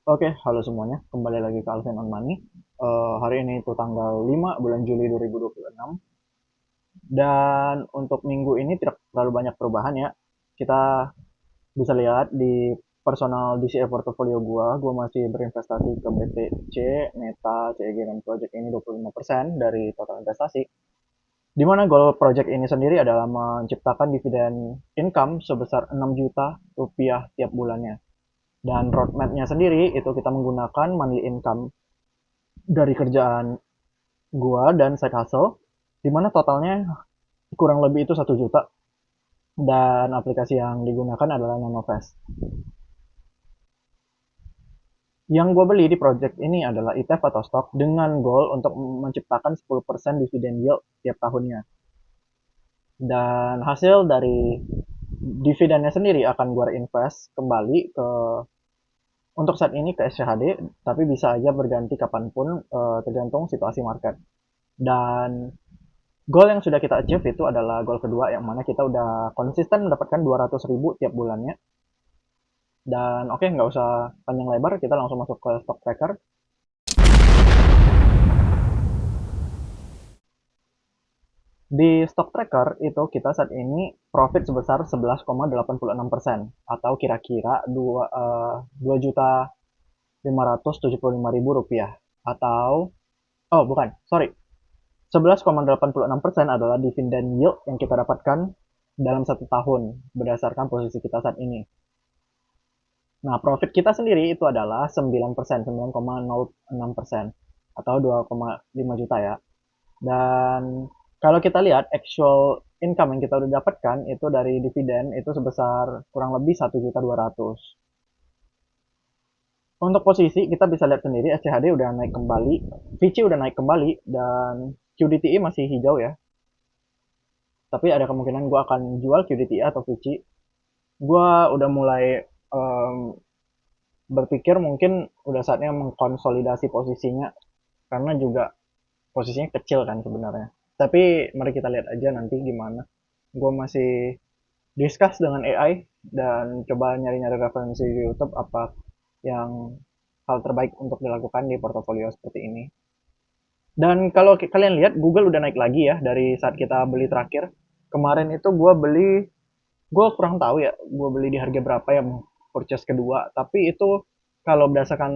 Oke, halo semuanya. Kembali lagi ke Alvin on Money. Hari ini itu tanggal 5 bulan Juli 2026. Dan untuk minggu ini tidak terlalu banyak perubahan ya. Kita bisa lihat di personal DCA portofolio gua masih berinvestasi ke BTC, Meta, CEG, dan Project ini 25% dari total investasi. Di mana goal project ini sendiri adalah menciptakan dividen income sebesar 6 juta rupiah tiap bulannya. Dan roadmap-nya sendiri itu kita menggunakan monthly income dari kerjaan gua dan side hustle, di mana totalnya kurang lebih itu 1 juta, dan aplikasi yang digunakan adalah NanoVest. Yang gue beli di project ini adalah ETF atau stok dengan goal untuk menciptakan 10% dividen yield tiap tahunnya. Dan hasil dari dividennya sendiri akan gue reinvest kembali ke untuk saat ini ke SCHD, tapi bisa aja berganti kapanpun tergantung situasi market. Dan goal yang sudah kita achieve itu adalah goal kedua, yang mana kita udah konsisten mendapatkan 200.000 tiap bulannya. Dan oke, nggak usah panjang lebar, kita langsung masuk ke stock tracker. Di stock tracker itu kita saat ini profit sebesar 11,86%, atau kira-kira 2 juta 575 ribu rupiah. Atau, oh bukan, sorry, 11,86% adalah dividen yield yang kita dapatkan dalam 1 tahun berdasarkan posisi kita saat ini. Nah, profit kita sendiri itu adalah 9%, 9,06%, atau 2,5 juta ya. Dan kalau kita lihat actual income yang kita udah dapatkan itu dari dividen itu sebesar kurang lebih 1.200.000. Untuk posisi kita bisa lihat sendiri SCHD udah naik kembali, VICI udah naik kembali, dan QDTI masih hijau ya. Tapi ada kemungkinan gue akan jual QDTI atau VICI. Gue udah mulai um, berpikir mungkin udah saatnya mengkonsolidasi posisinya, karena juga posisinya kecil kan sebenarnya. Tapi mari kita lihat aja nanti gimana. Gue masih discuss dengan AI dan coba nyari-nyari referensi di YouTube apa yang hal terbaik untuk dilakukan di portofolio seperti ini. Dan kalau kalian lihat, Google udah naik lagi ya dari saat kita beli terakhir. Kemarin itu gue kurang tahu ya, gue beli di harga berapa ya purchase kedua. Tapi itu kalau berdasarkan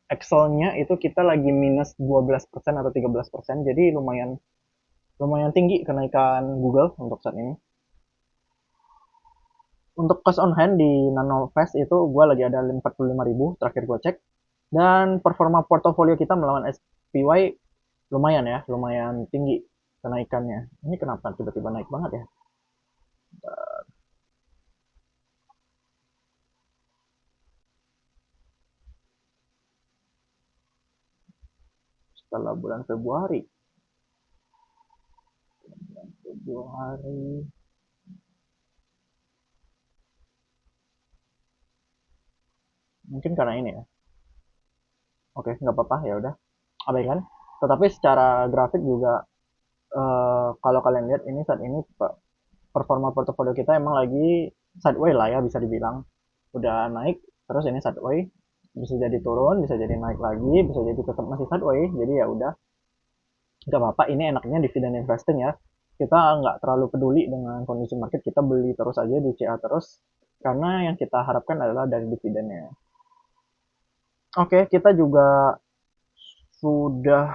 Excel-nya itu kita lagi minus 12% atau 13%. Jadi lumayan lumayan tinggi kenaikan Google untuk saat ini. Untuk cash on hand di NanoVest itu gue lagi ada 45.000 terakhir gue cek. Dan performa portofolio kita melawan SPY lumayan ya, lumayan tinggi kenaikannya. Ini kenapa tiba-tiba naik banget ya? Setelah bulan Februari. Februari. Mungkin karena ini ya. Oke, nggak apa-apa, ya udah. Abaikan. Tetapi secara grafik juga, kalau kalian lihat ini saat ini performa portofolio kita emang lagi sideways lah ya, bisa dibilang. Udah naik, terus ini sideways, bisa jadi turun, bisa jadi naik lagi, bisa jadi tetap masih sideways. Jadi ya udah, nggak apa-apa. Ini enaknya dividen investing ya. Kita nggak terlalu peduli dengan kondisi market, kita beli terus aja di CA terus, karena yang kita harapkan adalah dari dividennya. Oke, kita juga sudah,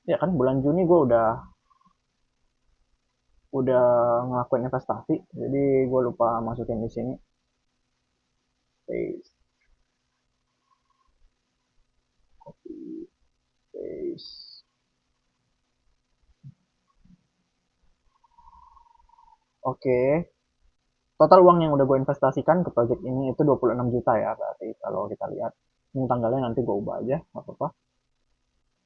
ya kan, bulan Juni gue udah ngelakuin investasi, jadi gue lupa masukin di sini. Paste, copy, paste. Oke, total uang yang udah gue investasikan ke project ini itu 26 juta ya, berarti kalau kita lihat. Ini tanggalnya nanti gue ubah aja, nggak apa-apa.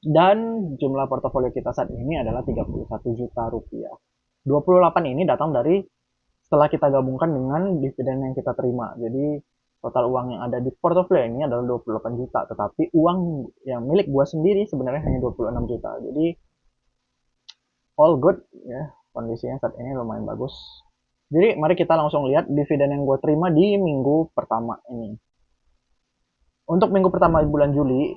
Dan jumlah portofolio kita saat ini adalah 31 juta rupiah. 28 ini datang dari setelah kita gabungkan dengan dividen yang kita terima. Jadi total uang yang ada di portofolio ini adalah 28 juta. Tetapi uang yang milik gue sendiri sebenarnya hanya 26 juta. Jadi all good ya. Kondisinya saat ini lumayan bagus. Jadi mari kita langsung lihat dividen yang gue terima di minggu pertama ini. Untuk minggu pertama bulan Juli,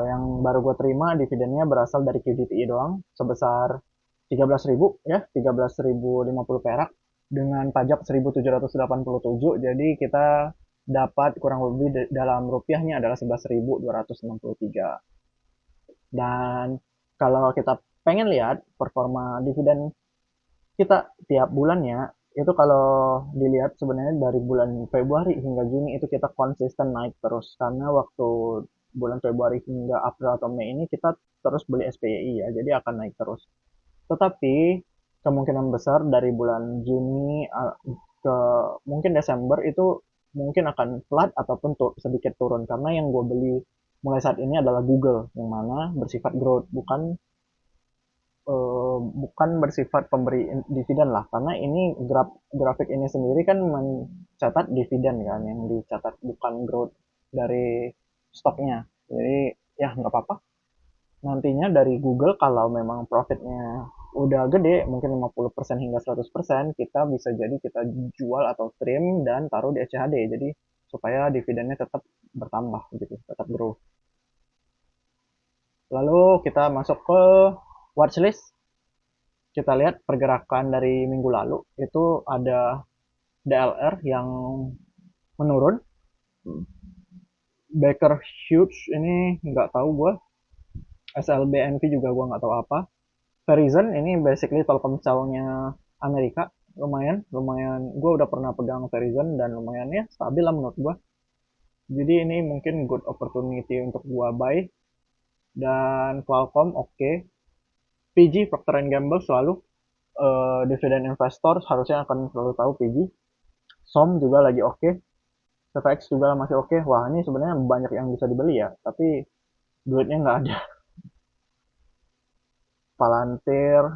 yang baru gue terima dividennya berasal dari QDTI doang sebesar 13.000 ya, 13.050 perak dengan pajak 1.787. Jadi kita dapat kurang lebih dalam rupiahnya adalah 11.263. Dan kalau kita pengen lihat performa dividen kita tiap bulannya, itu kalau dilihat sebenarnya dari bulan Februari hingga Juni itu kita konsisten naik terus. Karena waktu bulan Februari hingga April atau Mei ini kita terus beli SPY ya, jadi akan naik terus. Tetapi kemungkinan besar dari bulan Juni ke mungkin Desember itu mungkin akan flat ataupun sedikit turun karena yang gue beli mulai saat ini adalah Google yang mana bersifat growth bukan bersifat pemberi dividen lah karena ini grafik ini sendiri kan mencatat dividen kan yang dicatat bukan growth dari stoknya, jadi ya nggak apa-apa nantinya dari Google kalau memang profitnya udah gede mungkin 50% hingga 100% kita bisa jadi kita jual atau trim dan taruh di SCHD jadi supaya dividennya tetap bertambah gitu, tetap grow. Lalu kita masuk ke watchlist. Kita lihat pergerakan dari minggu lalu itu ada DLR yang menurun. Baker Hughes ini nggak tahu gue. SLBNV juga gue nggak tahu apa. Verizon ini basically Telkomselnya Amerika. Lumayan, lumayan. Gue udah pernah pegang Verizon dan lumayan ya stabil lah menurut gue. Jadi ini mungkin good opportunity untuk gue buy. Dan Qualcomm oke. Okay. PG Procter Gamble selalu dividen investor harusnya akan selalu tahu PG. SOM juga lagi oke. Okay. CVX juga masih oke. Okay. Wah ini sebenarnya banyak yang bisa dibeli ya, tapi duitnya nggak ada. Palantir,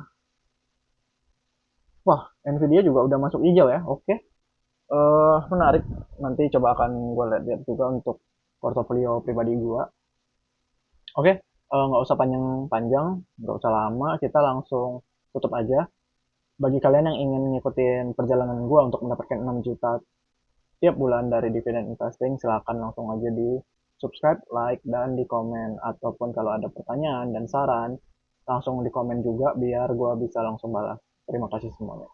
wah Nvidia juga udah masuk hijau ya, oke. Okay. Menarik. Nanti coba akan gue lihat juga untuk portofolio pribadi gue. Oke, okay. Nggak usah panjang-panjang, nggak usah lama, kita langsung tutup aja. Bagi kalian yang ingin ngikutin perjalanan gue untuk mendapatkan 6 juta tiap bulan dari dividen investing, silahkan langsung aja di subscribe, like, dan di komen. Ataupun kalau ada pertanyaan dan saran, langsung di komen juga biar gue bisa langsung balas. Terima kasih semuanya.